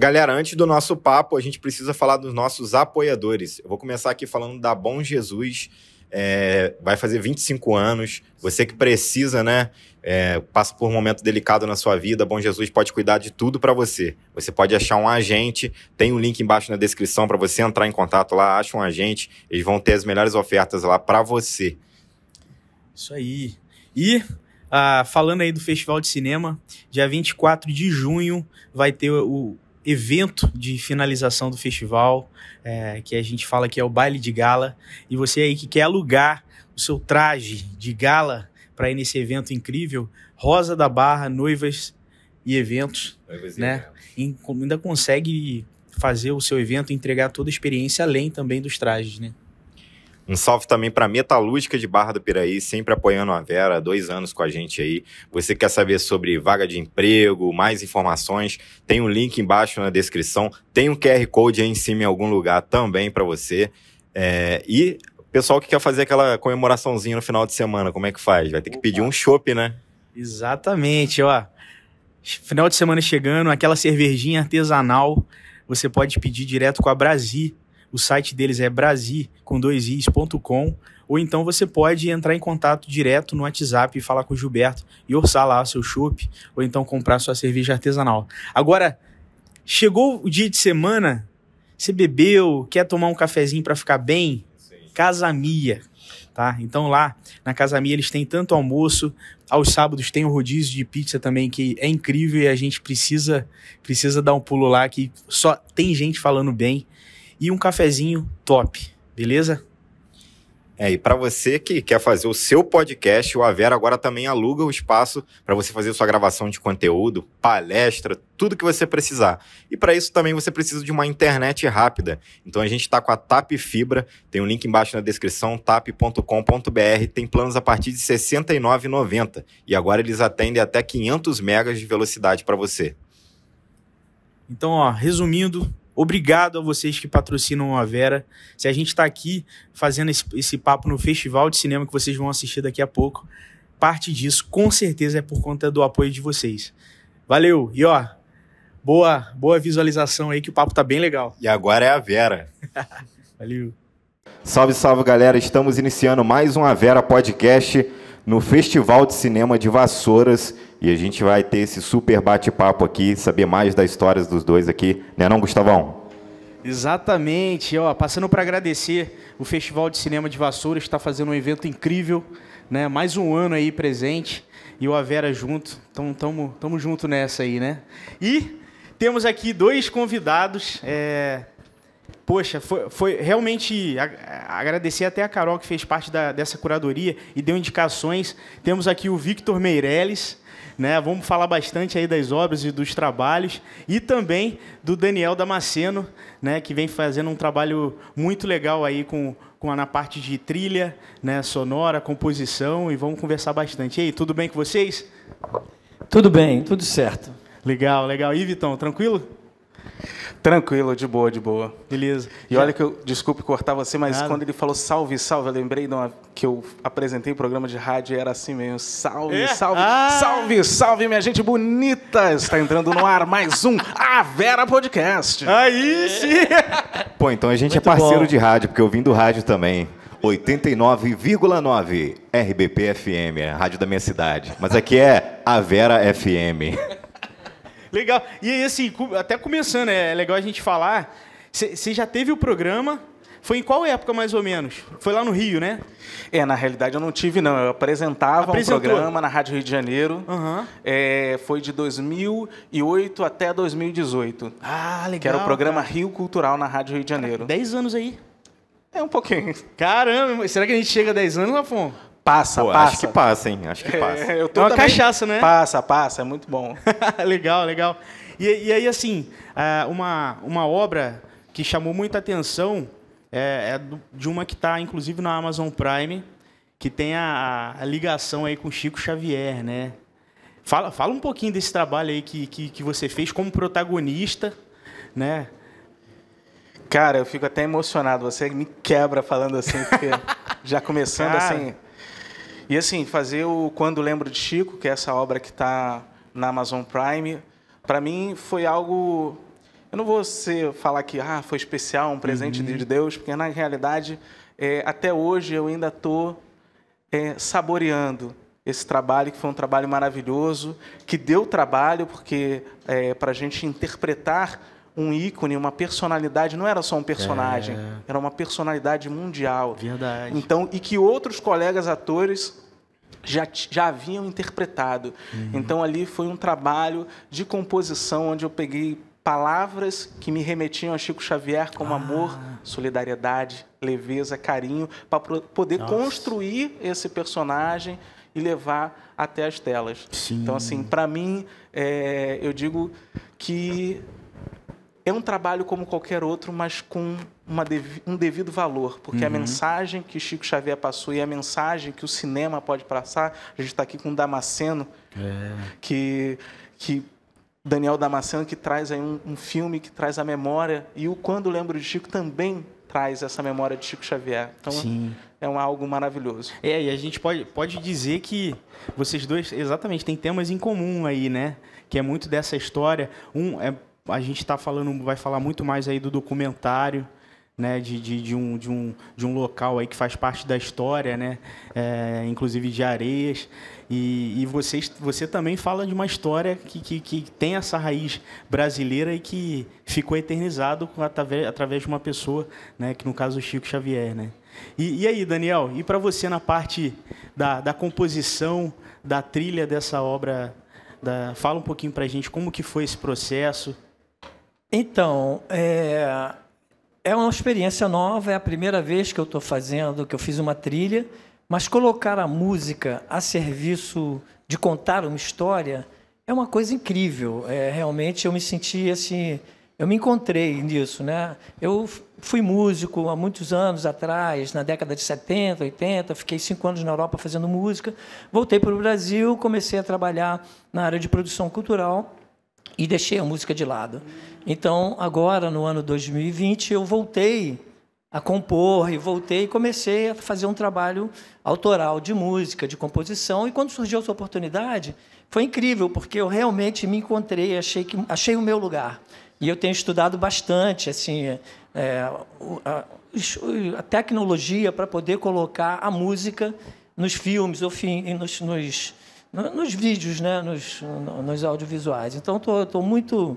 Galera, antes do nosso papo, a gente precisa falar dos nossos apoiadores. Eu vou começar aqui falando da Bom Jesus. Vai fazer 25 anos. Você que precisa, né? Passa por um momento delicado na sua vida, Bom Jesus pode cuidar de tudo para você. Você pode achar um agente, tem um link embaixo na descrição para você entrar em contato lá, acha um agente, eles vão ter as melhores ofertas lá para você. Isso aí. E falando aí do Festival de Cinema, dia 24 de junho vai ter o evento de finalização do festival, que a gente fala que é o baile de gala, e você aí que quer alugar o seu traje de gala para ir nesse evento incrível, Rosa da Barra, Noivas e Eventos, né? Ainda consegue fazer o seu evento, entregar toda a experiência, além também dos trajes, né? Um salve também para a Metalúrgica de Barra do Piraí, sempre apoiando a Vera, há 2 anos com a gente aí. Você quer saber sobre vaga de emprego, mais informações, tem um link embaixo na descrição, tem um QR Code aí em cima em algum lugar também para você. E o pessoal que quer fazer aquela comemoraçãozinha no final de semana, como é que faz? Vai ter que pedir um chopp, né? Exatamente, ó. Final de semana chegando, aquela cervejinha artesanal, você pode pedir direto com a Brasi. O site deles é brasi.com, ou então você pode entrar em contato direto no WhatsApp e falar com o Gilberto e orçar lá o seu chopp, ou então comprar sua cerveja artesanal. Agora, chegou o dia de semana, você bebeu, quer tomar um cafezinho para ficar bem? Sim. Casa Mia, tá? Então lá na Casa Mia eles têm tanto almoço, aos sábados tem o rodízio de pizza também, que é incrível e a gente precisa dar um pulo lá, que só tem gente falando bem. E um cafezinho top, beleza? E para você que quer fazer o seu podcast, o Avera agora também aluga o espaço para você fazer sua gravação de conteúdo, palestra, tudo que você precisar. E para isso também você precisa de uma internet rápida. Então a gente está com a TAP Fibra, tem um link embaixo na descrição, tap.com.br, tem planos a partir de R$ 69,90. E agora eles atendem até 500 megas de velocidade para você. Então, ó, resumindo, obrigado a vocês que patrocinam a Vera. Se a gente está aqui fazendo esse papo no Festival de Cinema que vocês vão assistir daqui a pouco, parte disso com certeza é por conta do apoio de vocês. Valeu! E ó, boa visualização aí que o papo tá bem legal. E agora é a Vera. Valeu! Salve, salve, galera! Estamos iniciando mais um A Vera Podcast no Festival de Cinema de Vassouras. E a gente vai ter esse super bate-papo aqui, saber mais das histórias dos dois aqui. Né não, Gustavão? Exatamente. Ó, passando para agradecer, o Festival de Cinema de Vassouras está fazendo um evento incrível, né? Mais um ano aí presente. E o Avera junto. Então, tamo junto nessa aí, né? E temos aqui 2 convidados. Poxa, foi realmente agradecer até a Carol, que fez parte dessa curadoria e deu indicações. Temos aqui o Victor Meirelles, né? Vamos falar bastante aí das obras e dos trabalhos, e também do Daniel Damasceno, né? Que vem fazendo um trabalho muito legal aí na parte de trilha, né? Sonora, composição, e vamos conversar bastante. E aí, tudo bem com vocês? Tudo bem, tudo certo. Legal. E Vitão, tranquilo? Tranquilo, de boa. Beleza. E olha que desculpe cortar você, mas Nada. quando ele falou salve, salve, eu lembrei que eu apresentei programa de rádio e era assim mesmo, salve, salve, minha gente bonita! Está entrando no ar mais um A Vera Podcast. Aí sim! Pô, então a gente Muito é parceiro bom. de rádio, porque eu vim do rádio também. 89,9 RBP FM, a rádio da minha cidade. Mas aqui é A Vera FM. Legal. E aí, assim, até começando, é legal a gente falar. Você já teve o programa? Foi em qual época, mais ou menos? Foi lá no Rio, né? Na realidade eu não tive, não. Eu apresentava um programa na Rádio Rio de Janeiro. Uhum. Foi de 2008 até 2018. Ah, legal. Que era o programa Rio Cultural na Rádio Rio de Janeiro. 10 anos aí. Um pouquinho. Caramba, será que a gente chega a 10 anos, Lafon? Passa. Acho que passa, hein? Acho que passa. Eu tô É uma também... cachaça, né? Passa, é muito bom. Legal. E aí, assim, uma obra que chamou muita atenção de uma que está, inclusive, na Amazon Prime, que tem a ligação aí com Chico Xavier, né? Fala um pouquinho desse trabalho aí que você fez como protagonista, né? Cara, eu fico até emocionado. Você me quebra falando assim, porque já começando assim... E assim, fazer o Quando Lembro de Chico, que é essa obra que está na Amazon Prime, para mim foi algo Eu não vou falar que foi especial, um presente de Deus, porque na realidade, até hoje eu ainda estou saboreando esse trabalho, que foi um trabalho maravilhoso, que deu trabalho, porque para a gente interpretar um ícone, uma personalidade, não era só um personagem, era uma personalidade mundial. Verdade. Então, e que outros colegas atores já haviam interpretado. Então, ali foi um trabalho de composição, onde eu peguei palavras que me remetiam a Chico Xavier, como amor, solidariedade, leveza, carinho, para poder construir esse personagem e levar até as telas. Sim. Então, assim, para mim, eu digo que é um trabalho como qualquer outro, mas com um devido valor, porque a mensagem que Chico Xavier passou e a mensagem que o cinema pode passar, a gente está aqui com o Damasceno, que Daniel Damasceno, que traz aí um filme que traz a memória, e o Quando Lembro de Chico também traz essa memória de Chico Xavier. Então, Sim. É algo maravilhoso. E a gente pode dizer que vocês dois, exatamente, têm temas em comum aí, né? Que é muito dessa história. A gente vai falar muito mais aí do documentário, né? De um local aí que faz parte da história, né? Inclusive de Areias. E você também fala de uma história que tem essa raiz brasileira e que ficou eternizado através de uma pessoa, né? Que no caso o Chico Xavier, né? E aí, Daniel, e para você na parte da composição, da trilha dessa obra, fala um pouquinho para a gente como que foi esse processo. Então, é uma experiência nova, é a primeira vez que eu estou fazendo, que eu fiz uma trilha, mas colocar a música a serviço de contar uma história é uma coisa incrível. Realmente eu me senti assim, eu me encontrei nisso, né? Eu fui músico há muitos anos atrás, na década de 70, 80, fiquei 5 anos na Europa fazendo música, voltei para o Brasil, comecei a trabalhar na área de produção cultural e deixei a música de lado. Então, agora, no ano 2020, eu voltei a compor e comecei a fazer um trabalho autoral de música, de composição. E quando surgiu essa oportunidade, foi incrível, porque eu realmente me encontrei, achei o meu lugar. E eu tenho estudado bastante assim, a tecnologia para poder colocar a música nos filmes, nos vídeos, né? nos audiovisuais. Então, estou muito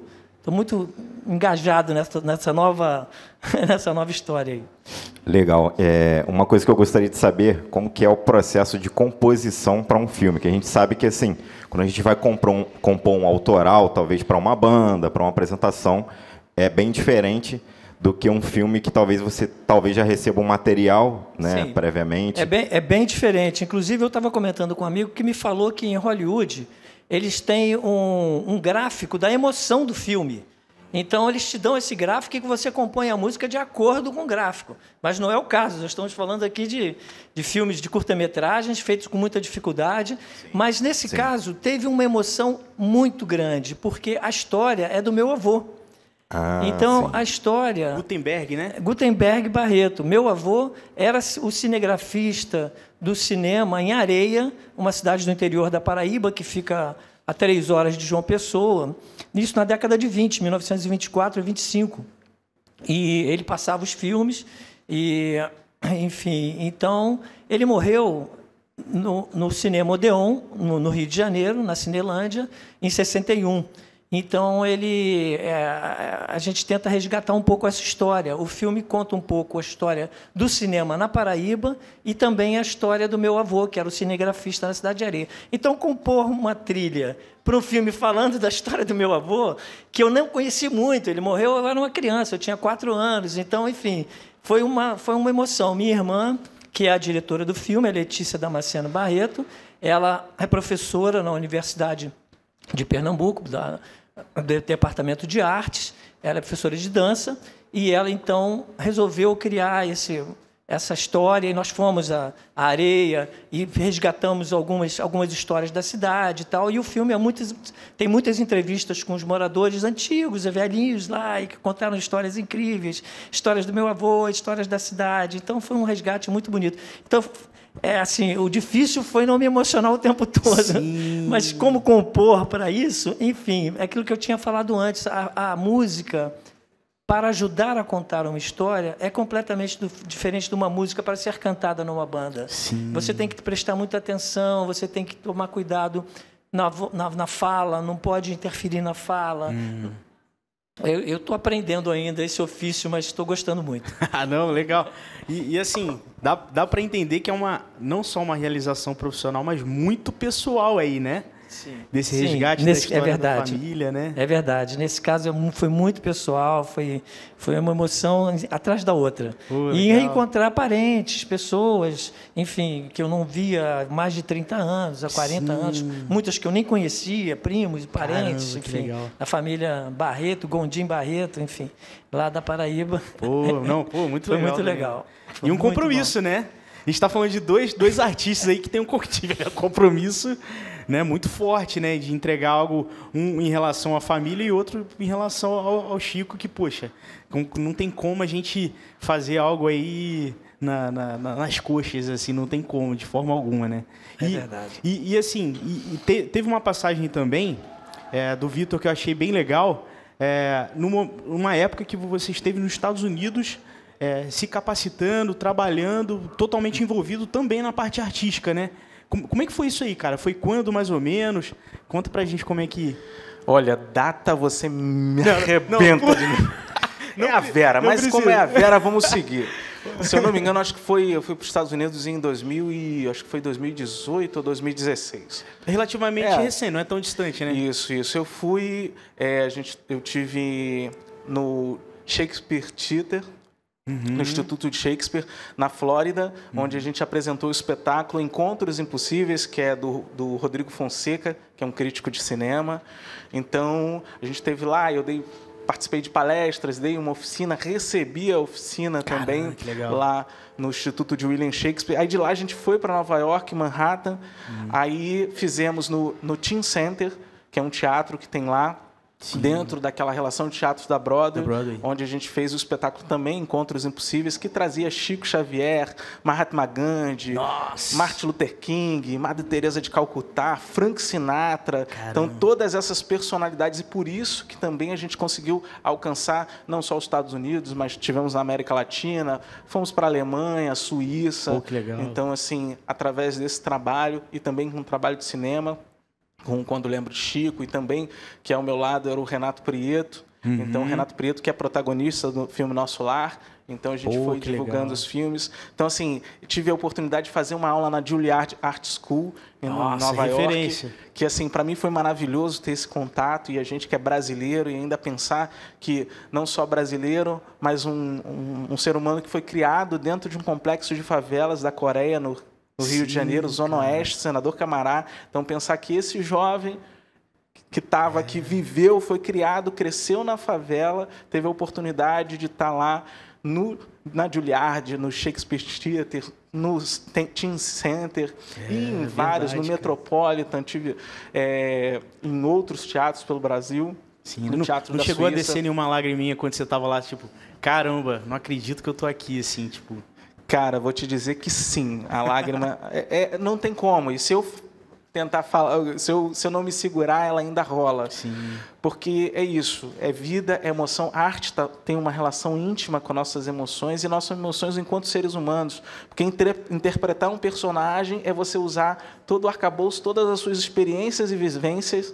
engajado nessa nova história aí. Legal. Uma coisa que eu gostaria de saber, como que é o processo de composição para um filme, que a gente sabe que, assim, quando a gente vai compor um autoral, talvez para uma banda, para uma apresentação, é bem diferente do que um filme que talvez você já receba um material, né, previamente. É bem diferente. Inclusive, eu estava comentando com um amigo que me falou que em Hollywood eles têm um gráfico da emoção do filme. Então, eles te dão esse gráfico e que você compõe a música de acordo com o gráfico. Mas não é o caso. Nós estamos falando aqui de filmes de curta-metragens feitos com muita dificuldade. Sim. Mas, nesse caso, teve uma emoção muito grande, porque a história é do meu avô. Então, a história... Gutenberg, né? Gutenberg Barreto. Meu avô era o cinegrafista do cinema em Areia, uma cidade do interior da Paraíba, que fica a 3 horas de João Pessoa. Isso na década de 20, 1924 e 25. E ele passava os filmes. Enfim, então, ele morreu no Cinema Odeon, no Rio de Janeiro, na Cinelândia, em 61. Então, a gente tenta resgatar um pouco essa história. O filme conta um pouco a história do cinema na Paraíba e também a história do meu avô, que era o cinegrafista na Cidade de Areia. Então, compor uma trilha para um filme falando da história do meu avô, que eu não conheci muito, ele morreu, eu era uma criança, eu tinha 4 anos. Então, enfim, foi uma emoção. Minha irmã, que é a diretora do filme, a Letícia Damasceno Barreto, ela é professora na Universidade de Pernambuco, do Departamento de Artes, ela é professora de dança, e ela, então, resolveu criar essa história, e nós fomos à areia e resgatamos algumas histórias da cidade e tal. E o filme tem muitas entrevistas com os moradores antigos, velhinhos lá, e que contaram histórias incríveis, histórias do meu avô, histórias da cidade. Então, foi um resgate muito bonito. Então, assim, o difícil foi não me emocionar o tempo todo. Sim. Mas como compor para isso, enfim, é aquilo que eu tinha falado antes, a música, para ajudar a contar uma história, é completamente diferente de uma música para ser cantada numa banda. Sim. Você tem que prestar muita atenção, você tem que tomar cuidado na fala, não pode interferir na fala. Eu estou aprendendo ainda esse ofício, mas estou gostando muito. Ah, não, legal. E assim, dá para entender que é não só uma realização profissional, mas muito pessoal aí, né? Sim. Desse resgate da história da família, né? É verdade. Nesse caso, foi muito pessoal, foi uma emoção atrás da outra. E reencontrar parentes, pessoas, enfim, que eu não via há mais de 30 anos, há 40 anos. Muitas que eu nem conhecia, primos, parentes, Caramba, enfim. legal. A família Barreto, Gondim Barreto, enfim, lá da Paraíba. Muito foi legal. Muito legal. E um compromisso, né? A gente está falando de dois artistas aí que tem um compromisso, né, muito forte, né, de entregar algo, um em relação à família e outro em relação ao Chico, que, poxa, não tem como a gente fazer algo aí nas coxas, assim, não tem como, de forma alguma, né? É verdade. E assim, teve uma passagem também do Vitor que eu achei bem legal, numa época que você esteve nos Estados Unidos, se capacitando, trabalhando, totalmente envolvido também na parte artística, né? Como é que foi isso aí, cara? Foi quando, mais ou menos? Conta pra gente como é que... Olha, data você me arrebenta de mim. É a Vera, mas precisa. Como é a Vera, vamos seguir. Se eu não me engano, acho que eu fui para os Estados Unidos em 2018 ou 2016. Relativamente recente, não é tão distante, né? Isso. Eu fui... eu tive no Shakespeare Theater, no Instituto de Shakespeare, na Flórida, onde a gente apresentou o espetáculo Encontros Impossíveis, que é do Rodrigo Fonseca, que é um crítico de cinema. Então, a gente esteve lá, participei de palestras, dei uma oficina, recebi a oficina também lá no Instituto de William Shakespeare. Aí de lá a gente foi para Nova York, Manhattan, aí fizemos no Teen Center, que é um teatro que tem lá, dentro daquela relação de teatros da Broadway, onde a gente fez o espetáculo também, Encontros Impossíveis, que trazia Chico Xavier, Mahatma Gandhi, Martin Luther King, Madre Teresa de Calcutá, Frank Sinatra. Caramba. Então, todas essas personalidades, e por isso que também a gente conseguiu alcançar não só os Estados Unidos, mas tivemos na América Latina, fomos para a Alemanha, Suíça. Que legal. Então, assim, através desse trabalho e também com um trabalho de cinema, quando lembro de Chico, e também, que ao meu lado era o Renato Prieto. Então, o Renato Prieto, que é protagonista do filme Nosso Lar. Então, a gente foi divulgando os filmes. Então, assim, tive a oportunidade de fazer uma aula na Juilliard Art School, em Nova York. Que, assim, para mim foi maravilhoso ter esse contato. E a gente que é brasileiro, e ainda pensar que não só brasileiro, mas um ser humano que foi criado dentro de um complexo de favelas da Coreia, no Rio de Janeiro, Zona Oeste, Senador Camará. Então, pensar que esse jovem que estava aqui, viveu, foi criado, cresceu na favela, teve a oportunidade de estar lá na Juilliard, no Shakespeare Theater, no Teen Center, e em vários, no Metropolitan, tive em outros teatros pelo Brasil. Sim, no Teatro da Suíça. Não chegou a descer nenhuma lagriminha quando você estava lá, tipo, caramba, não acredito que eu tô aqui, assim, tipo... Cara, vou te dizer que sim, a lágrima não tem como. E se eu tentar falar, se eu não me segurar, ela ainda rola. Sim. Porque é isso, é vida, é emoção. A arte tem uma relação íntima com nossas emoções e nossas emoções enquanto seres humanos. Porque interpretar um personagem é você usar todo o arcabouço, todas as suas experiências e vivências.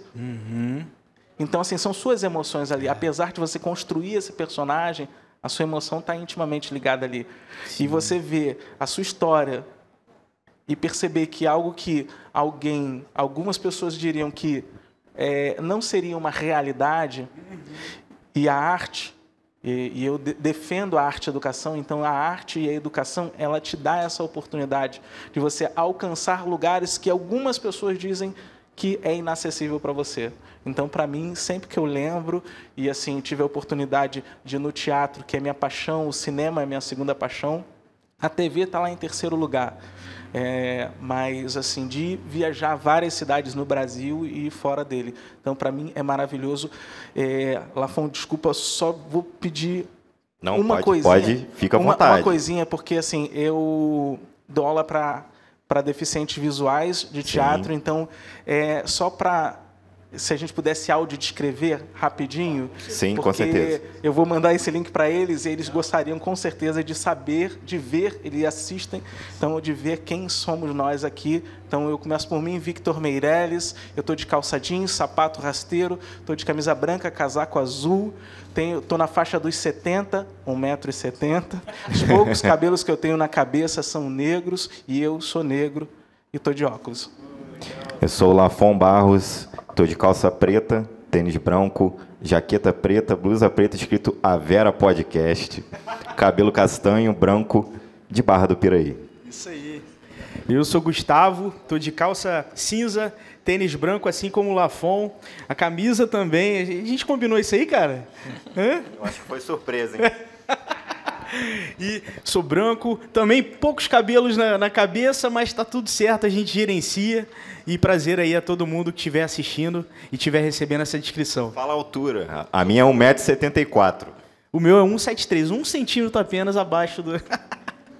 Então, assim, são suas emoções ali. Apesar de você construir esse personagem, a sua emoção está intimamente ligada ali. Sim. E você vê a sua história e perceber que algo que algumas pessoas diriam que não seria uma realidade, e a arte, e eu defendo a arte e a educação, então a arte e a educação, ela te dá essa oportunidade de você alcançar lugares que algumas pessoas dizem que é inacessível para você. Então, para mim, sempre que eu lembro, e assim, tive a oportunidade de ir no teatro, que é minha paixão, o cinema é minha segunda paixão, A TV está lá em terceiro lugar. Mas, assim, de viajar várias cidades no Brasil e fora dele. Então, para mim, é maravilhoso. Lafon, desculpa, só vou pedir uma coisinha. Pode, fica à vontade. Uma coisinha, porque, assim, eu dou aula para deficientes visuais de teatro, então, só para... Se a gente pudesse audiodescrever rapidinho. Sim, com certeza. Eu vou mandar esse link para eles e eles gostariam com certeza de saber, de ver, eles assistem, então de ver quem somos nós aqui. Então eu começo por mim, Victor Meirelles, eu estou de calça jeans, sapato rasteiro, estou de camisa branca, casaco azul, estou na faixa dos 70, 1,70 m. Os poucos cabelos que eu tenho na cabeça são negros e eu sou negro e estou de óculos. Eu sou o Lafon Barros, estou de calça preta, tênis branco, jaqueta preta, blusa preta, escrito Avera Podcast, cabelo castanho, branco, de Barra do Piraí. Isso aí. Eu sou Gustavo, estou de calça cinza, tênis branco, assim como o Lafon, a camisa também. A gente combinou isso aí, cara? Hã? Eu acho que foi surpresa, hein? E sou branco, também poucos cabelos na cabeça, mas está tudo certo, a gente gerencia. E prazer aí a todo mundo que estiver assistindo e estiver recebendo essa descrição. Fala a altura. A minha é 1,74 m. O meu é 1,73 m, 1 centímetro apenas abaixo do...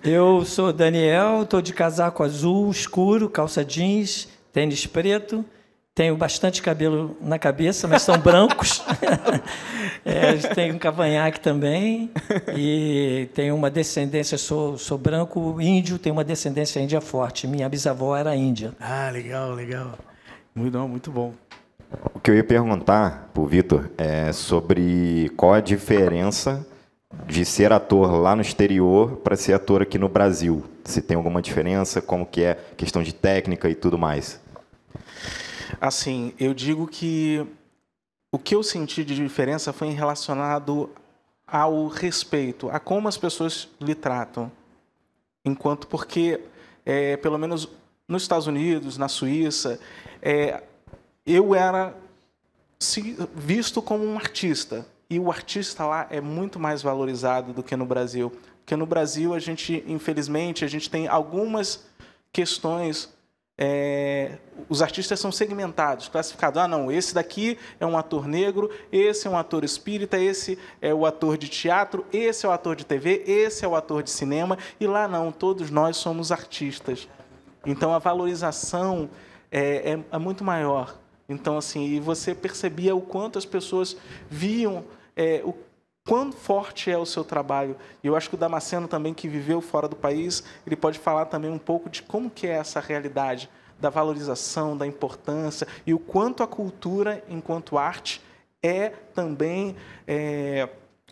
Eu sou Daniel, estou de casaco azul escuro, calça jeans, tênis preto. Tenho bastante cabelo na cabeça, mas são brancos. Tenho um cavanhaque também. E tenho uma descendência, sou branco índio, tenho uma descendência índia forte. Minha bisavó era índia. Ah, legal, legal. Muito bom. O que eu ia perguntar para o Vitor é sobre qual a diferença de ser ator lá no exterior para ser ator aqui no Brasil. Se tem alguma diferença, como que é questão de técnica e tudo mais. Assim, eu digo que o que eu senti de diferença foi relacionado ao respeito, a como as pessoas lhe tratam. Porque, pelo menos nos Estados Unidos, na Suíça, eu era visto como um artista. E o artista lá é muito mais valorizado do que no Brasil. Porque no Brasil, infelizmente, a gente tem algumas questões... os artistas são segmentados, classificados. Não, esse daqui é um ator negro, esse é um ator espírita, esse é o ator de teatro, esse é o ator de TV, esse é o ator de cinema. E lá não, todos nós somos artistas. Então, a valorização é muito maior. Então, assim, e você percebia o quanto as pessoas viam o quão forte é o seu trabalho. E eu acho que o Damasceno também, que viveu fora do país, ele pode falar também um pouco de como que é essa realidade, da valorização, da importância, e o quanto a cultura, enquanto arte, é também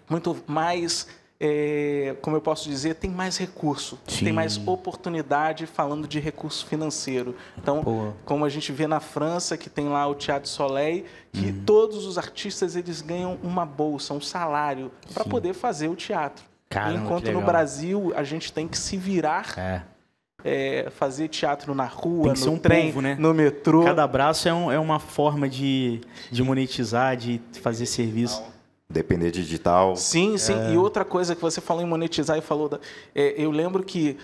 muito mais, como eu posso dizer, tem mais recurso, Sim. Tem mais oportunidade falando de recurso financeiro. Então, como a gente vê na França, que tem lá o Teatro Soleil, que todos os artistas eles ganham uma bolsa, um salário, para poder fazer o teatro. Caramba, enquanto no Brasil, a gente tem que se virar, fazer teatro na rua, no trem, povo, né? no metrô. Cada braço é uma forma de monetizar, de fazer serviço. Depender de digital. Sim. E outra coisa que você falou em monetizar e falou... eu lembro que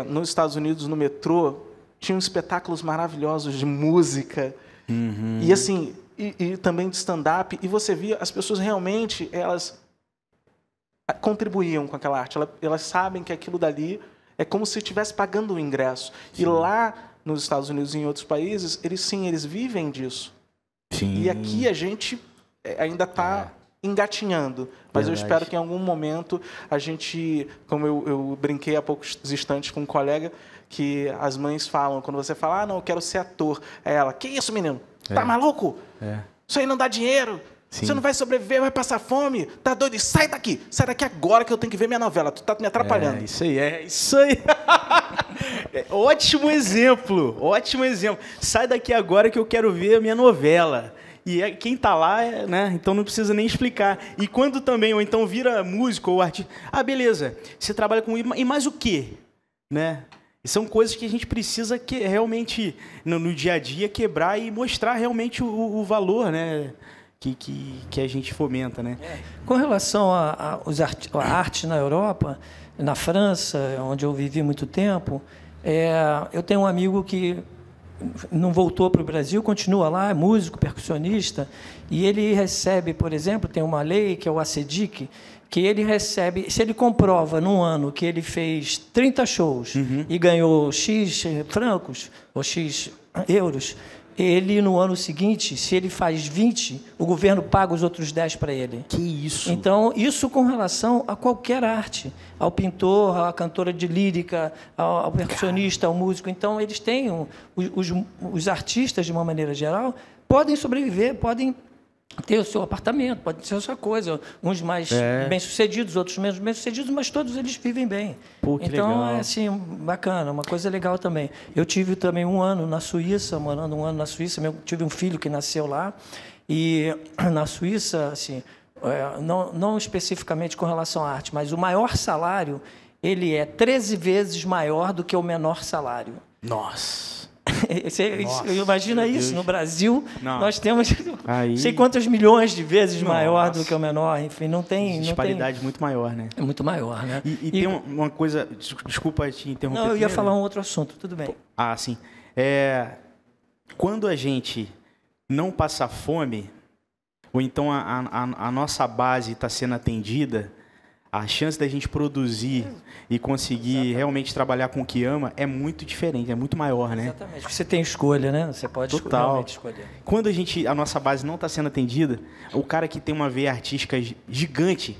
nos Estados Unidos, no metrô, tinham espetáculos maravilhosos de música. Uhum. E assim, e também de stand-up. E você via, as pessoas realmente, elas contribuíam com aquela arte. Elas sabem que aquilo dali é como se estivesse pagando o ingresso. Sim. E lá, nos Estados Unidos e em outros países, eles vivem disso. Sim. E aqui a gente ainda está... engatinhando, mas Verdade. Eu espero que em algum momento a gente, como eu brinquei há poucos instantes com um colega, que as mães falam, quando você fala, não, eu quero ser ator, ela, que isso, menino? Tá maluco? Isso aí não dá dinheiro, Sim. Você não vai sobreviver, vai passar fome, tá doido? Sai daqui agora que eu tenho que ver minha novela, tu tá me atrapalhando. É isso aí. Ótimo exemplo. Sai daqui agora que eu quero ver a minha novela. E quem tá lá, né? Então não precisa nem explicar. E quando também, ou então vira músico ou artista, beleza, você trabalha com... E mais o quê? Né? E são coisas que a gente precisa realmente, no dia a dia, quebrar e mostrar realmente o valor, né? que a gente fomenta, né? Com relação à arte na Europa, na França, onde eu vivi muito tempo, eu tenho um amigo que não voltou para o Brasil, continua lá, é músico, percussionista, e ele recebe, por exemplo, tem uma lei que é o ACDIC, que ele recebe, se ele comprova num ano que ele fez 30 shows e ganhou X francos ou X euros, ele, no ano seguinte, se ele faz 20, o governo paga os outros 10 para ele. Que isso? Então, isso com relação a qualquer arte, ao pintor, à cantora de lírica, ao percussionista, ao músico. Então, eles têm, os artistas, de uma maneira geral, podem sobreviver, podem ter o seu apartamento, pode ter a sua coisa. Uns mais bem-sucedidos, outros menos bem-sucedidos, mas todos eles vivem bem. Pô, que então, legal. é assim, bacana, uma coisa legal também. Eu tive também um ano na Suíça, morando um ano na Suíça, tive um filho que nasceu lá, e na Suíça, assim, não especificamente com relação à arte, mas o maior salário, ele é 13 vezes maior do que o menor salário. Nossa! Você imagina isso? No Brasil, não. Nós temos não sei quantas milhões de vezes maior do que o menor. Enfim, não tem... Disparidade muito maior, né? É muito maior, né? E tem uma coisa... Desculpa te interromper. Não, eu ia falar um outro assunto, tudo bem. Ah, sim. Quando a gente não passa fome, ou então a nossa base está sendo atendida, a chance da gente produzir e conseguir realmente trabalhar com o que ama é muito diferente, é muito maior, né? Exatamente. Você tem escolha, né? Você pode realmente escolher. Quando a nossa base não está sendo atendida, o cara que tem uma veia artística gigante,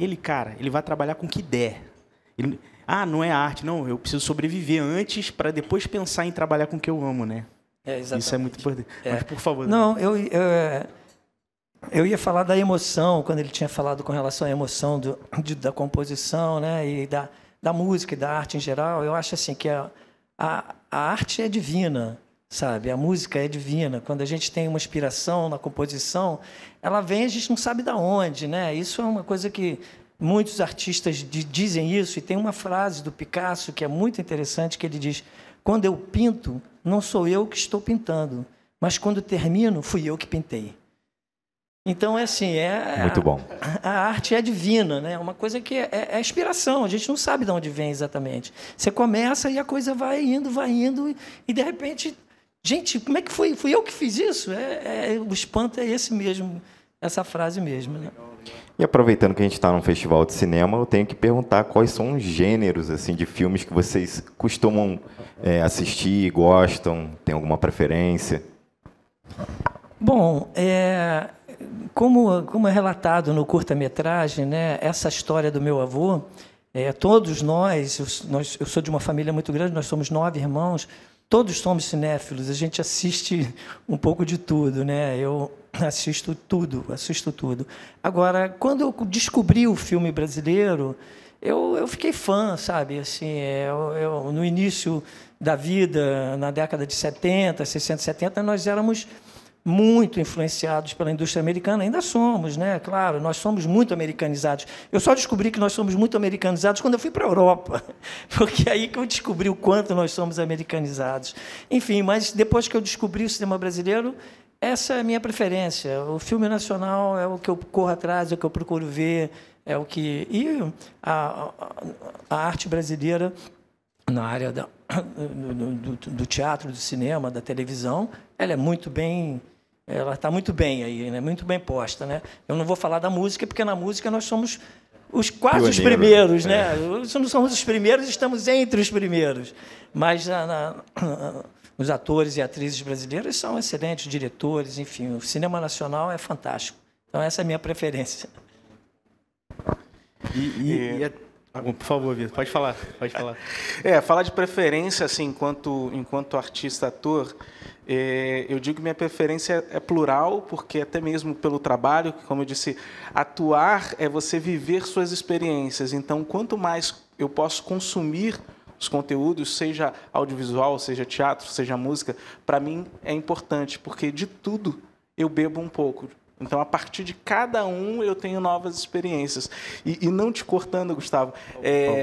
ele vai trabalhar com o que der. Não é arte, não, eu preciso sobreviver antes para depois pensar em trabalhar com o que eu amo, né? Isso é muito importante. Mas, por favor. Não, eu ia falar da emoção, quando ele tinha falado com relação à emoção da composição, né, e da música e da arte em geral. Eu acho assim que a arte é divina, sabe? A música é divina. Quando a gente tem uma inspiração na composição, ela vem, a gente não sabe de onde, né? Isso é uma coisa que muitos artistas dizem isso, e tem uma frase do Picasso que é muito interessante, que ele diz: quando eu pinto, não sou eu que estou pintando, mas quando termino, fui eu que pintei. Então, é assim, muito bom. A arte é divina, né? Uma coisa que é inspiração, a gente não sabe de onde vem exatamente. Você começa e a coisa vai indo, e de repente, gente, como é que foi? Fui eu que fiz isso? O espanto é esse mesmo, essa frase mesmo, né? E aproveitando que a gente está num festival de cinema, eu tenho que perguntar quais são os gêneros assim, de filmes que vocês costumam assistir, gostam, tem alguma preferência? Bom, como é relatado no curta-metragem, né, essa história do meu avô, todos eu sou de uma família muito grande, nós somos 9 irmãos, todos somos cinéfilos, a gente assiste um pouco de tudo, né? Eu assisto tudo. Agora, quando eu descobri o filme brasileiro, eu fiquei fã, sabe? Assim, no início da vida, na década de 70, 60, 70, nós éramos muito influenciados pela indústria americana, ainda somos, né? Claro, nós somos muito americanizados. Eu só descobri que nós somos muito americanizados quando eu fui para a Europa, porque aí que eu descobri o quanto nós somos americanizados. Enfim, mas depois que eu descobri o cinema brasileiro, essa é a minha preferência. O filme nacional é o que eu corro atrás, é o que eu procuro ver, E a arte brasileira, na área do teatro, do cinema, da televisão, ela é muito bem... Ela está muito bem aí, né? Muito bem posta, né? Eu não vou falar da música, porque na música nós somos quase os primeiros, né? Se não somos os primeiros, estamos entre os primeiros. Mas os atores e atrizes brasileiros são excelentes, diretores, enfim, o cinema nacional é fantástico. Então, essa é a minha preferência. Por favor, Vitor, pode falar. Falar de preferência, assim, enquanto artista, ator, eu digo que minha preferência é plural, porque até mesmo pelo trabalho, como eu disse, atuar é você viver suas experiências. Então, quanto mais eu posso consumir os conteúdos, seja audiovisual, seja teatro, seja música, para mim é importante, porque de tudo eu bebo um pouco. Então, a partir de cada um, eu tenho novas experiências. E não te cortando, Gustavo,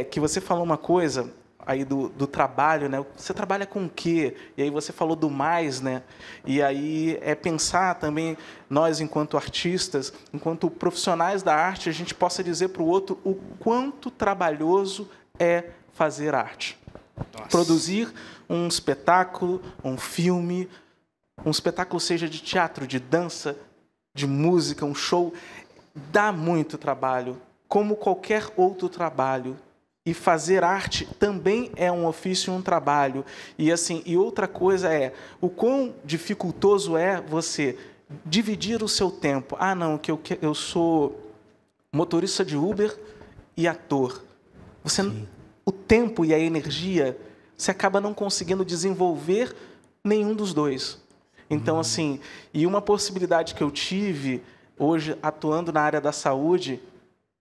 que você falou uma coisa, aí do trabalho, né? Você trabalha com o quê? E aí você falou do mais, né? E aí é pensar também, nós enquanto artistas, enquanto profissionais da arte, a gente possa dizer para o outro o quanto trabalhoso é fazer arte. Nossa. Produzir um espetáculo, um filme, um espetáculo seja de teatro, de dança, de música, um show, dá muito trabalho, como qualquer outro trabalho. E fazer arte também é um ofício, um trabalho. E assim, e outra coisa é o quão dificultoso é você dividir o seu tempo. Ah, não, que eu sou motorista de Uber e ator. Você, o tempo e a energia, você acaba não conseguindo desenvolver nenhum dos dois. Então, assim, e uma possibilidade que eu tive hoje atuando na área da saúde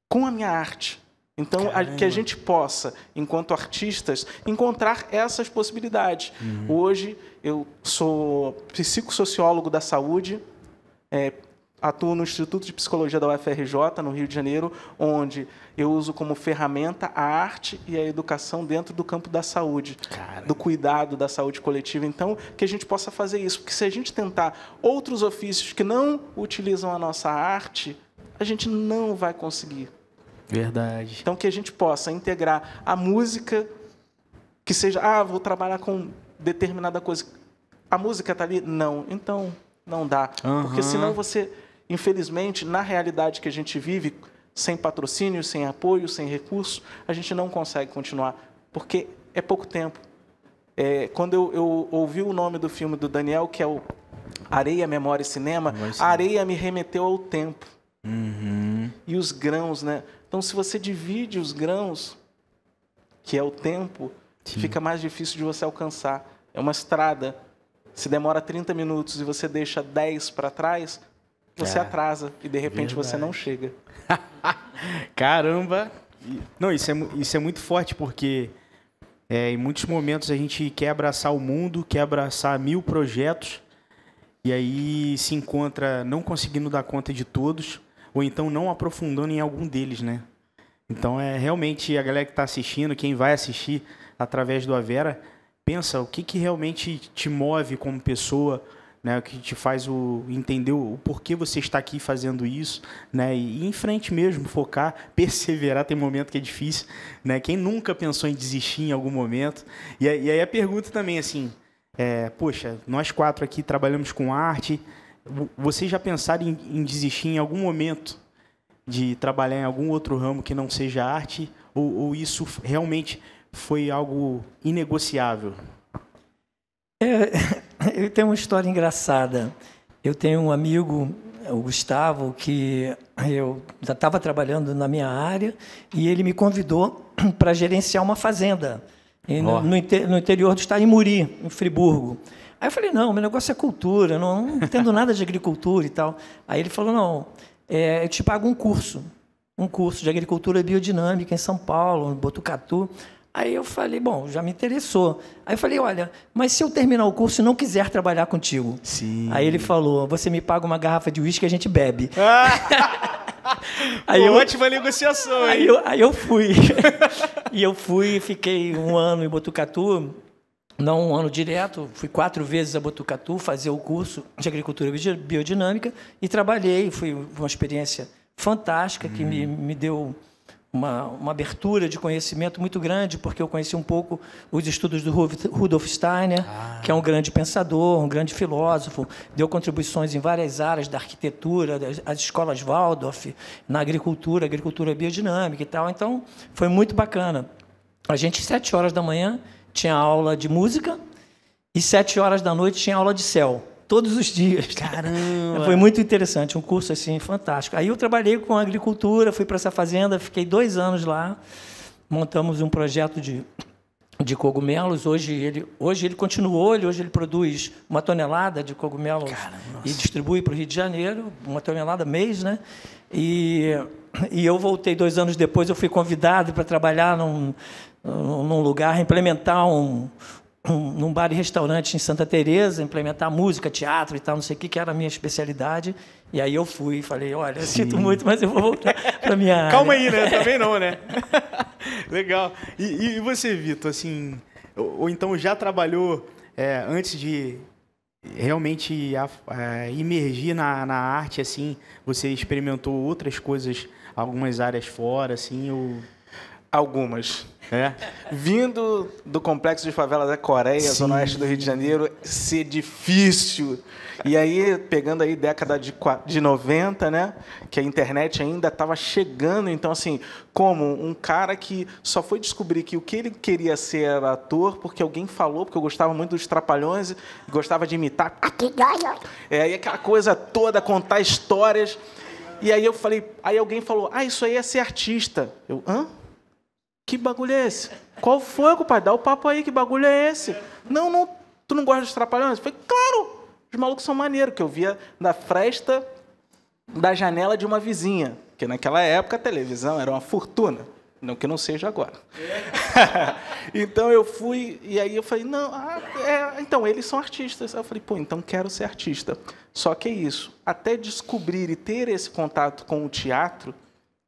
com a minha arte. Então, que a gente possa, enquanto artistas, encontrar essas possibilidades. Hoje, eu sou psicossociólogo da saúde, atuo no Instituto de Psicologia da UFRJ, no Rio de Janeiro, onde eu uso como ferramenta a arte e a educação dentro do campo da saúde, do cuidado da saúde coletiva. Então, que a gente possa fazer isso, porque se a gente tentar outros ofícios que não utilizam a nossa arte, a gente não vai conseguir. Verdade. Então, que a gente possa integrar a música, que seja, vou trabalhar com determinada coisa. A música está ali? Não. Então, não dá. Porque senão você, infelizmente, na realidade que a gente vive, sem patrocínio, sem apoio, sem recurso, a gente não consegue continuar. Porque é pouco tempo. Quando eu ouvi o nome do filme do Daniel, que é o Areia, Memória e Cinema, a areia me remeteu ao tempo. E os grãos, né? Então, se você divide os grãos, que é o tempo, fica mais difícil de você alcançar. É uma estrada. Se demora 30 minutos e você deixa 10 para trás, você atrasa e, de repente, você não chega. Caramba! Não, isso é muito forte, porque em muitos momentos a gente quer abraçar o mundo, quer abraçar 1000 projetos, e aí se encontra não conseguindo dar conta de todos, ou então não aprofundando em algum deles, né? Então, realmente, a galera que está assistindo, quem vai assistir através do Avera, pensa o que realmente te move como pessoa, né? O que te faz entender o porquê você está aqui fazendo isso, né? E ir em frente mesmo, focar, perseverar. Tem momento que é difícil, né? Quem nunca pensou em desistir em algum momento? E aí a pergunta também, assim, poxa, nós 4 aqui trabalhamos com arte. Vocês já pensaram em desistir em algum momento de trabalhar em algum outro ramo que não seja arte? Ou isso realmente foi algo inegociável? Eu tenho uma história engraçada. Eu tenho um amigo, o Gustavo, que eu já estava trabalhando na minha área e ele me convidou para gerenciar uma fazenda no interior do estado, em Muri, em Friburgo. Aí eu falei, não, meu negócio é cultura, não entendo nada de agricultura e tal. Aí ele falou, não, eu te pago um curso de agricultura biodinâmica em São Paulo, em Botucatu. Aí eu falei, bom, já me interessou. Aí eu falei, olha, mas se eu terminar o curso e não quiser trabalhar contigo? Sim. Aí ele falou, você me paga uma garrafa de uísque e a gente bebe. Ótima negociação, hein? Aí eu fui. E eu fui, fiquei 1 ano em Botucatu, não 1 ano direto, fui 4 vezes a Botucatu fazer o curso de agricultura biodinâmica e trabalhei. Foi uma experiência fantástica que me deu uma abertura de conhecimento muito grande, porque eu conheci um pouco os estudos do Rudolf Steiner, que é um grande pensador, um grande filósofo, deu contribuições em várias áreas da arquitetura, as escolas Waldorf, na agricultura biodinâmica e tal. Então, foi muito bacana. A gente, 7 horas da manhã, tinha aula de música e 7 horas da noite tinha aula de céu. Todos os dias. Caramba! Foi muito interessante, um curso assim fantástico. Aí eu trabalhei com agricultura, fui para essa fazenda, fiquei 2 anos lá, montamos um projeto de cogumelos. Hoje ele continuou, hoje ele produz 1 tonelada de cogumelos. Caramba, e distribui para o Rio de Janeiro, 1 tonelada mês, né? E eu voltei 2 anos depois, eu fui convidado para trabalhar num lugar, implementar num bar e restaurante em Santa Teresa, implementar música, teatro e tal, não sei o que era a minha especialidade. E aí eu fui e falei, olha, eu sinto muito, mas eu vou voltar para a minha área. Calma aí, né? Também não, né? Legal. E você, Vitor, assim, ou então já trabalhou antes de realmente imergir na arte, assim, você experimentou outras coisas, algumas áreas fora, assim, ou... Algumas. Vindo do complexo de favela da Coreia, Sim. zona oeste do Rio de Janeiro, ser difícil. E aí, pegando aí década de 90, né, que a internet ainda estava chegando, então assim, como um cara que só foi descobrir que o que ele queria ser era ator porque alguém falou, porque eu gostava muito dos Trapalhões, gostava de imitar, aí aquela coisa toda, contar histórias. E aí eu falei, aí alguém falou, isso aí é ser artista. Eu, hã? Que bagulho é esse? Qual foi, compadre? Dá o papo aí, que bagulho é esse? Não, tu não gosta dos Trapalhões? Eu falei, claro, os malucos são maneiros, que eu via da fresta da janela de uma vizinha, porque naquela época a televisão era uma fortuna, não que não seja agora. Então eu fui, e aí eu falei, então eles são artistas. Eu falei, então quero ser artista. Só que é isso, até descobrir e ter esse contato com o teatro,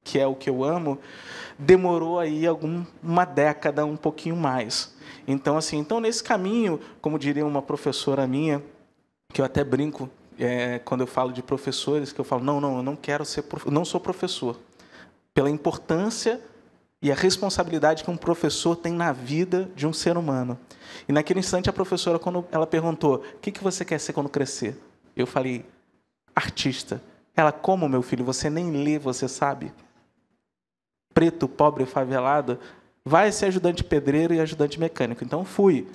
que é o que eu amo, demorou aí uma década, um pouquinho mais. Então, assim, nesse caminho, como diria uma professora minha, que eu até brinco quando eu falo de professores, que eu falo, não, eu não quero ser, não sou professor, pela importância e a responsabilidade que um professor tem na vida de um ser humano. E naquele instante a professora, quando ela perguntou, o que você quer ser quando crescer? Eu falei, artista. Ela, como, meu filho, você nem lê, você sabe? Preto, pobre, favelado, vai ser ajudante pedreiro e ajudante mecânico. Então, fui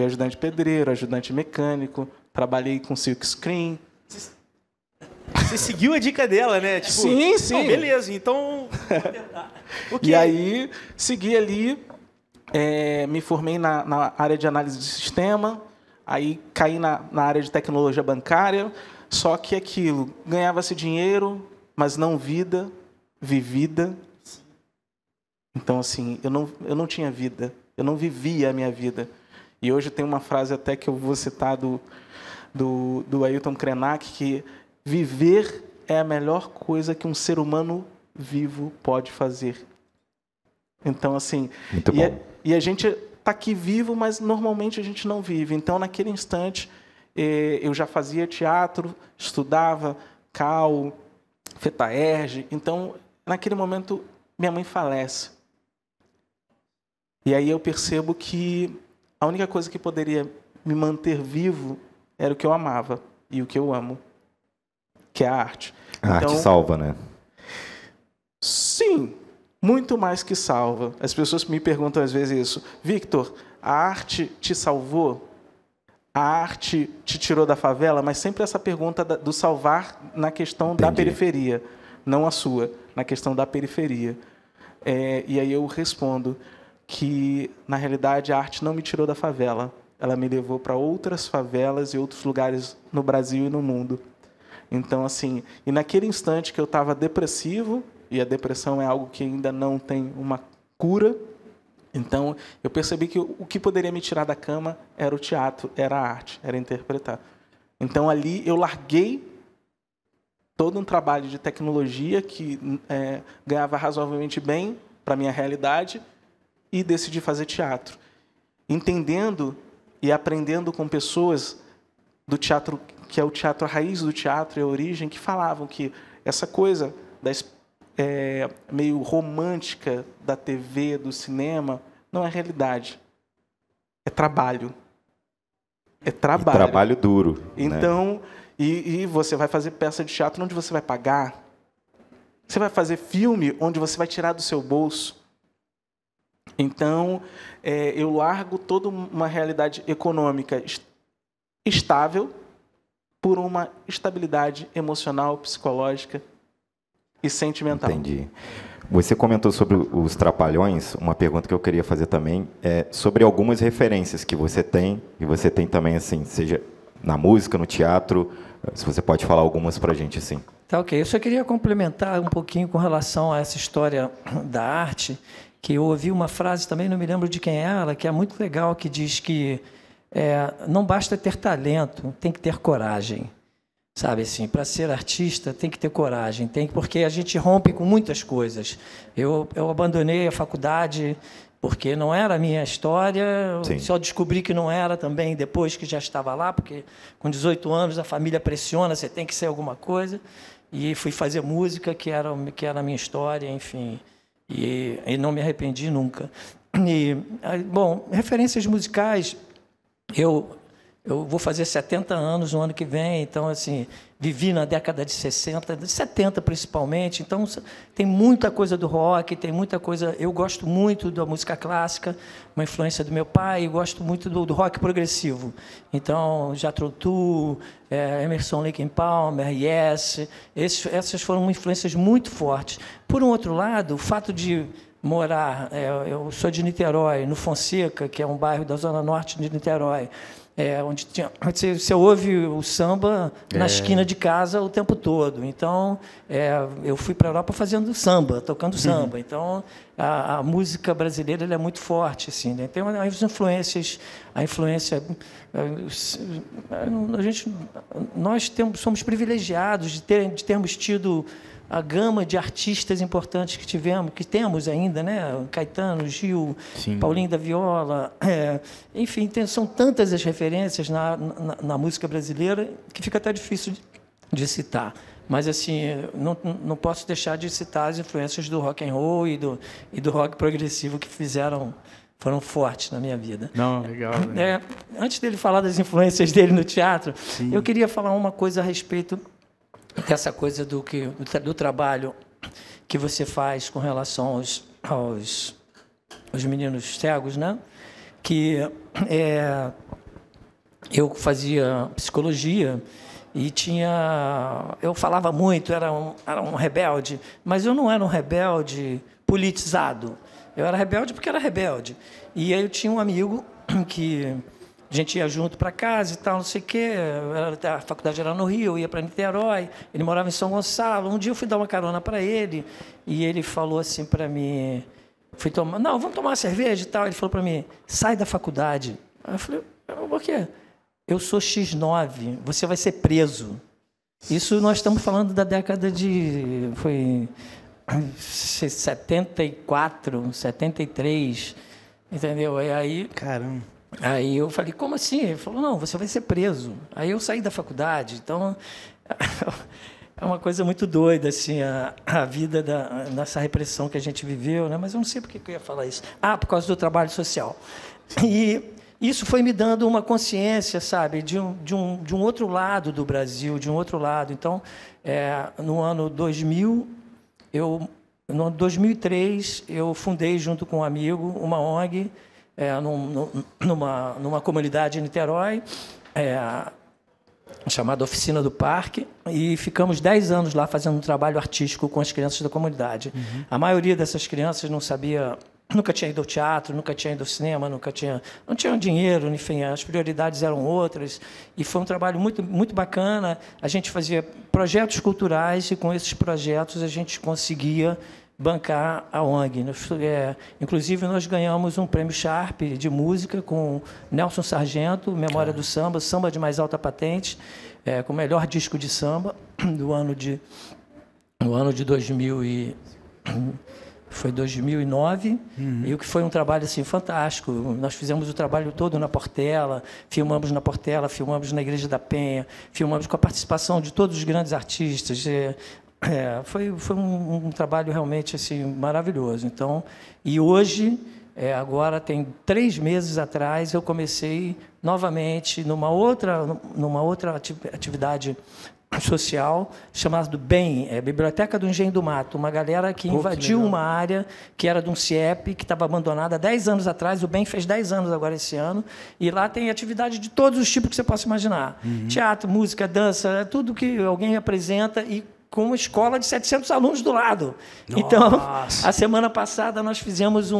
ajudante pedreiro, ajudante mecânico, trabalhei com silkscreen. Você seguiu a dica dela, né? Tipo, sim. Não, beleza, então... E aí, segui ali, me formei na área de análise de sistema, aí caí na área de tecnologia bancária, só que aquilo, ganhava-se dinheiro, mas não vida, vivida. Então, assim, eu não tinha vida, eu não vivia a minha vida. E hoje tem uma frase até que eu vou citar do Ailton Krenak, que viver é a melhor coisa que um ser humano vivo pode fazer. Então, assim, muito bom. E a gente está aqui vivo, mas normalmente a gente não vive. Então, naquele instante, eu já fazia teatro, estudava, CAU, FETAERJ. Então, naquele momento, minha mãe falece. E aí eu percebo que a única coisa que poderia me manter vivo era o que eu amava e o que eu amo, que é a arte. A arte salva, né? Sim, muito mais que salva. As pessoas me perguntam às vezes isso. Victor, a arte te salvou? A arte te tirou da favela? Mas sempre essa pergunta do salvar na questão da periferia, não a sua, na questão da periferia. E aí eu respondo que, na realidade, a arte não me tirou da favela. Ela me levou para outras favelas e outros lugares no Brasil e no mundo. Então, assim, e naquele instante que eu estava depressivo, e a depressão é algo que ainda não tem uma cura, então eu percebi que o que poderia me tirar da cama era o teatro, era a arte, era interpretar. Então, ali eu larguei todo um trabalho de tecnologia que ganhava razoavelmente bem para a minha realidade e decidi fazer teatro, entendendo e aprendendo com pessoas do teatro, que é o teatro, a raiz do teatro e a origem, que falavam que essa coisa meio romântica da TV, do cinema, não é realidade. É trabalho. É trabalho. E trabalho duro. Então, né? e você vai fazer peça de teatro onde você vai pagar. Você vai fazer filme onde você vai tirar do seu bolso. Então, eu largo toda uma realidade econômica estável por uma estabilidade emocional, psicológica e sentimental. Entendi. Você comentou sobre os Trapalhões. Uma pergunta que eu queria fazer também é sobre algumas referências que você tem, e você tem também, assim, seja na música, no teatro, se você pode falar algumas para a gente, assim. Tá, ok. Eu só queria complementar um pouquinho com relação a essa história da arte, que eu ouvi uma frase também, não me lembro de quem é ela, que é muito legal, que diz que não basta ter talento, tem que ter coragem. Sabe, assim, para ser artista tem que ter coragem, porque a gente rompe com muitas coisas. Eu abandonei a faculdade porque não era a minha história, Sim. só descobri que não era também depois que já estava lá, porque com 18 anos a família pressiona, você tem que ser alguma coisa, e fui fazer música, que era a minha história, enfim, e não me arrependi nunca. Bom, referências musicais, eu vou fazer 70 anos no ano que vem, então, assim, vivi na década de 60, de 70 principalmente, então tem muita coisa do rock, tem muita coisa... Eu gosto muito da música clássica, uma influência do meu pai, e gosto muito do rock progressivo. Então, Jethro Tull, Emerson, Lake and Palmer, Yes, essas foram influências muito fortes. Por um outro lado, o fato de morar... eu sou de Niterói, no Fonseca, que é um bairro da zona norte de Niterói, onde você ouve o samba na esquina de casa o tempo todo. Então, eu fui para a Europa fazendo samba, tocando samba. Então, a música brasileira ela é muito forte, assim, né? Tem as influências, nós somos privilegiados de termos tido a gama de artistas importantes que temos ainda, né? Caetano, Gil, sim, Paulinho da Viola, enfim, são tantas as referências na música brasileira que fica até difícil de citar. Mas, assim, não posso deixar de citar as influências do rock and roll e do rock progressivo que foram fortes na minha vida. Não, legal. Né? Antes dele falar das influências dele no teatro, sim, eu queria falar uma coisa a respeito dessa coisa do trabalho que você faz com relação aos meninos cegos, né? Que eu fazia psicologia e eu falava muito, era um rebelde, mas eu não era um rebelde politizado. Eu era rebelde porque era rebelde. E aí eu tinha um amigo que a gente ia junto para casa e tal, não sei o quê. A faculdade era no Rio, eu ia para Niterói. Ele morava em São Gonçalo. Um dia eu fui dar uma carona para ele e ele falou assim para mim... Não, vamos tomar uma cerveja e tal. Ele falou para mim, sai da faculdade. Aí eu falei, por quê? Eu sou X9, você vai ser preso. Isso nós estamos falando da década de... Foi 74, 73, entendeu? E aí... Caramba. Aí eu falei, como assim? Ele falou, não, você vai ser preso. Aí eu saí da faculdade. Então, é uma coisa muito doida, assim, a vida nessa repressão que a gente viveu, né? Mas eu não sei por que eu ia falar isso. Por causa do trabalho social. E isso foi me dando uma consciência, sabe, de um outro lado do Brasil, de um outro lado. Então, no ano 2000, no ano 2003, eu fundei, junto com um amigo, uma ONG, numa comunidade em Niterói, chamada Oficina do Parque, e ficamos 10 anos lá fazendo um trabalho artístico com as crianças da comunidade. Uhum. A maioria dessas crianças não sabia, nunca tinha ido ao teatro, nunca tinha ido ao cinema, não tinha dinheiro, enfim, as prioridades eram outras, e foi um trabalho muito, muito bacana. A gente fazia projetos culturais e, com esses projetos, a gente conseguia bancar a ONG. Inclusive, nós ganhamos um prêmio Sharp de música com Nelson Sargento, Memória do Samba, samba de mais alta patente, com o melhor disco de samba do ano de 2009, e o que foi um trabalho assim fantástico. Nós fizemos o trabalho todo na Portela, filmamos na Portela, filmamos na Igreja da Penha, filmamos com a participação de todos os grandes artistas. Foi um trabalho realmente assim maravilhoso. Então, e hoje, agora tem 3 meses atrás, eu comecei novamente numa outra atividade social chamada BEM, Biblioteca do Engenho do Mato, uma galera que invadiu uma área que era de um CIEP, que estava abandonada há 10 anos atrás. O BEM fez 10 anos agora esse ano, e lá tem atividade de todos os tipos que você possa imaginar. Uhum. Teatro, música, dança, tudo que alguém apresenta, e com uma escola de 700 alunos do lado. Nossa. Então, a semana passada nós fizemos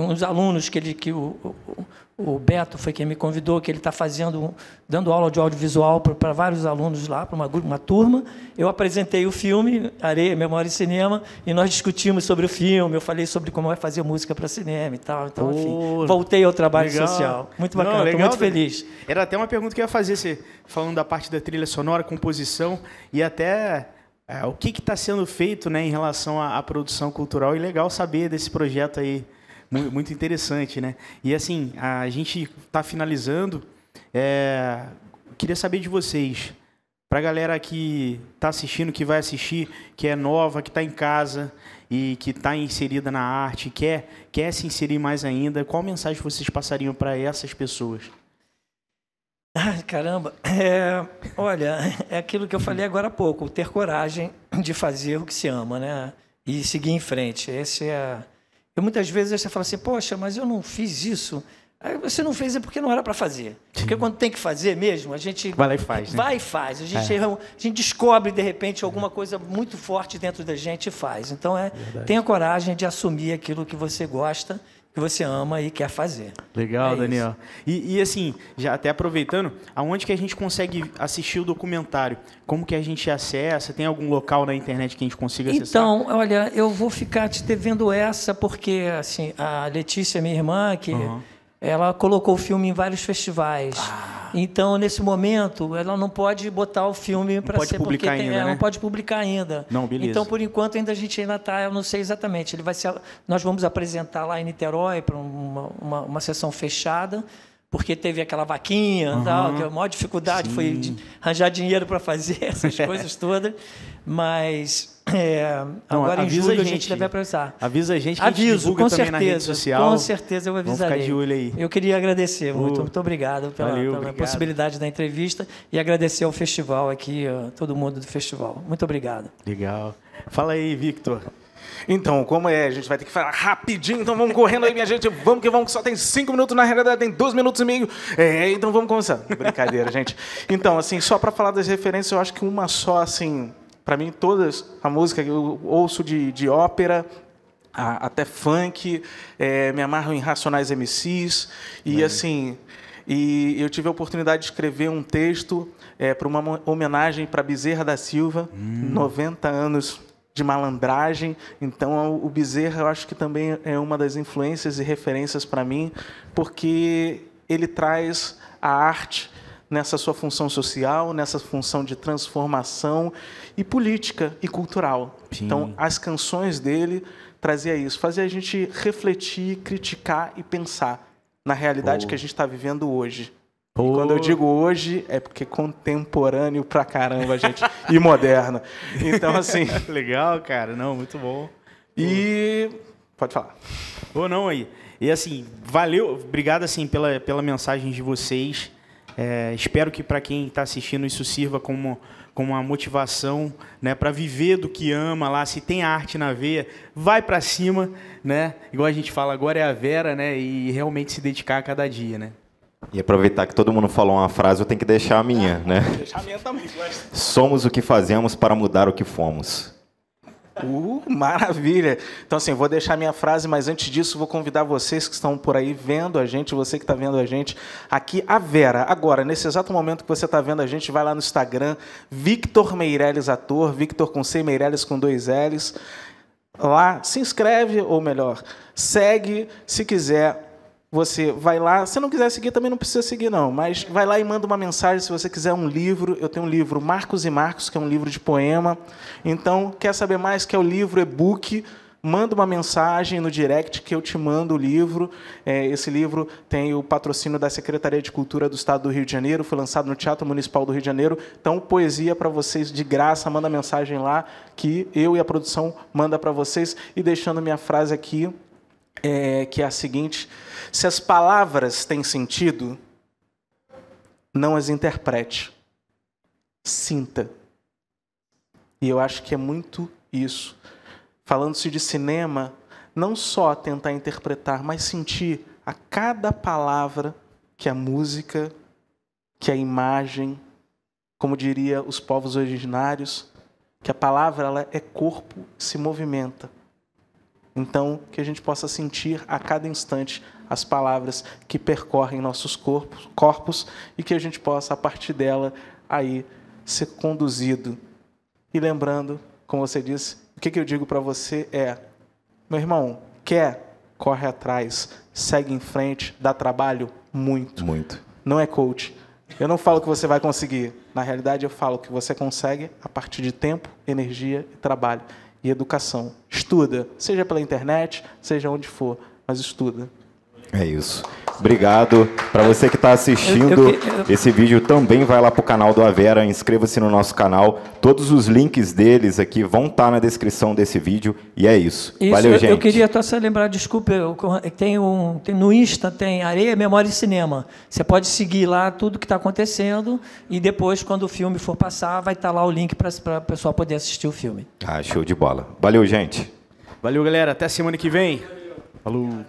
uns alunos que o Beto foi quem me convidou, que ele está dando aula de audiovisual para vários alunos lá, para uma turma. Eu apresentei o filme, Areia, Memória e Cinema, e nós discutimos sobre o filme, eu falei sobre como é fazer música para cinema e tal. Então, enfim, voltei ao trabalho social. Muito bacana, estou muito feliz. Era até uma pergunta que eu ia fazer, você falando da parte da trilha sonora, composição, e até o que está sendo feito, né, em relação à produção cultural, e legal saber desse projeto aí. Muito interessante, né? E assim, a gente está finalizando. Queria saber de vocês, para a galera que está assistindo, que vai assistir, que é nova, que está em casa e que está inserida na arte, quer se inserir mais ainda, qual mensagem vocês passariam para essas pessoas? Ai, caramba. Olha, é aquilo que eu falei agora há pouco, ter coragem de fazer o que se ama, né? E seguir em frente. Muitas vezes você fala assim, poxa, mas eu não fiz isso. Aí você não fez porque não era para fazer. Porque quando tem que fazer mesmo, a gente vai lá e faz. Vai e faz. A gente descobre, de repente, alguma coisa muito forte dentro da gente e faz. Então, tenha coragem de assumir aquilo que você gosta, que você ama e quer fazer. Legal, Daniel. E assim, já até aproveitando, aonde que a gente consegue assistir o documentário? Como que a gente acessa? Tem algum local na internet que a gente consiga acessar? Então, olha, eu vou ficar te devendo essa, porque assim, a Letícia, minha irmã, ela colocou o filme em vários festivais. Então, nesse momento, ela não pode botar o filme para ser publicar porque ainda, né? não pode publicar ainda. Não, beleza. Então, por enquanto, a gente ainda está, eu não sei exatamente. Nós vamos apresentar lá em Niterói para uma sessão fechada, porque teve aquela vaquinha, tal, que a maior dificuldade foi arranjar dinheiro para fazer essas coisas todas. Mas agora em julho a gente deve apresentar. Avisa a gente que a gente divulga com também certeza, na rede social. Com certeza eu avisarei. Vamos ficar de olho aí. Eu queria agradecer muito obrigado pela possibilidade da entrevista e agradecer ao festival aqui, todo mundo do festival. Muito obrigado. Legal. Fala aí, Victor. Então, como a gente vai ter que falar rapidinho, então vamos correndo aí, minha gente. Vamos que só tem 5 minutos, na realidade tem 2 minutos e meio. Então vamos começar. Brincadeira, gente. Então, assim, só para falar das referências, eu acho que uma só, assim, para mim, todas, a música que eu ouço de ópera, até funk, me amarro em Racionais MCs, e assim, e eu tive a oportunidade de escrever um texto para uma homenagem para Bezerra da Silva, 90 anos de malandragem. Então, o Bezerra, eu acho que também é uma das influências e referências para mim, porque ele traz a arte nessa sua função social, nessa função de transformação e política e cultural. Sim. Então, as canções dele trazia isso, fazia a gente refletir, criticar e pensar na realidade que a gente está vivendo hoje. E quando eu digo hoje, é porque contemporâneo pra caramba, gente, e moderno. Então, assim... Legal, cara. Não, muito bom. E... Pode falar. Não, aí. E, assim, valeu. Obrigado, assim, pela mensagem de vocês. Espero que, para quem está assistindo, isso sirva como uma motivação, né, para viver do que ama lá. Se tem arte na veia, vai para cima, né? Igual a gente fala, agora é a Vera, né? E realmente se dedicar a cada dia, né? E aproveitar que todo mundo falou uma frase, eu tenho que deixar a minha, né? Deixar a minha também. Somos o que fazemos para mudar o que fomos. Maravilha! Então, assim, vou deixar a minha frase, mas antes disso, vou convidar vocês que estão por aí vendo a gente, você que está vendo a gente, aqui, a Vera. Agora, nesse exato momento que você está vendo a gente, vai lá no Instagram, Victor Meirelles Ator, Victor com C, Meirelles com 2 L's. Lá, se inscreve, ou melhor, segue, se quiser. Você vai lá, se não quiser seguir, também não precisa seguir, não. Mas vai lá e manda uma mensagem, se você quiser um livro. Eu tenho um livro Marcos e Marcos, que é um livro de poema. Então, quer saber mais, que é o livro e-book, manda uma mensagem no direct que eu te mando o livro. Esse livro tem o patrocínio da Secretaria de Cultura do Estado do Rio de Janeiro, foi lançado no Teatro Municipal do Rio de Janeiro. Então, poesia para vocês de graça, manda mensagem lá, que eu e a produção manda para vocês. E deixando minha frase aqui, que é a seguinte: se as palavras têm sentido, não as interprete, sinta. E eu acho que é muito isso. Falando-se de cinema, não só tentar interpretar, mas sentir a cada palavra que a música, que a imagem, como diria os povos originários, que a palavra ela é corpo, se movimenta. Então, que a gente possa sentir a cada instante as palavras que percorrem nossos corpos e que a gente possa, a partir dela, aí ser conduzido. E lembrando, como você disse, o que eu digo para você é, meu irmão, quer, corre atrás, segue em frente, dá trabalho? Muito. Muito. Não é coach. Eu não falo que você vai conseguir. Na realidade, eu falo que você consegue a partir de tempo, energia e trabalho. E educação. Estuda, seja pela internet, seja onde for, mas estuda. É isso. Obrigado. Para você que está assistindo esse vídeo, também vai lá para o canal do Avera, inscreva-se no nosso canal. Todos os links deles aqui vão estar na descrição desse vídeo. E é isso. Valeu, gente. Eu queria só lembrar, desculpa, tem no Insta, tem Areia, Memória e Cinema. Você pode seguir lá tudo que está acontecendo e depois, quando o filme for passar, vai estar lá o link para o pessoal poder assistir o filme. Show de bola. Valeu, gente. Valeu, galera. Até semana que vem. Falou.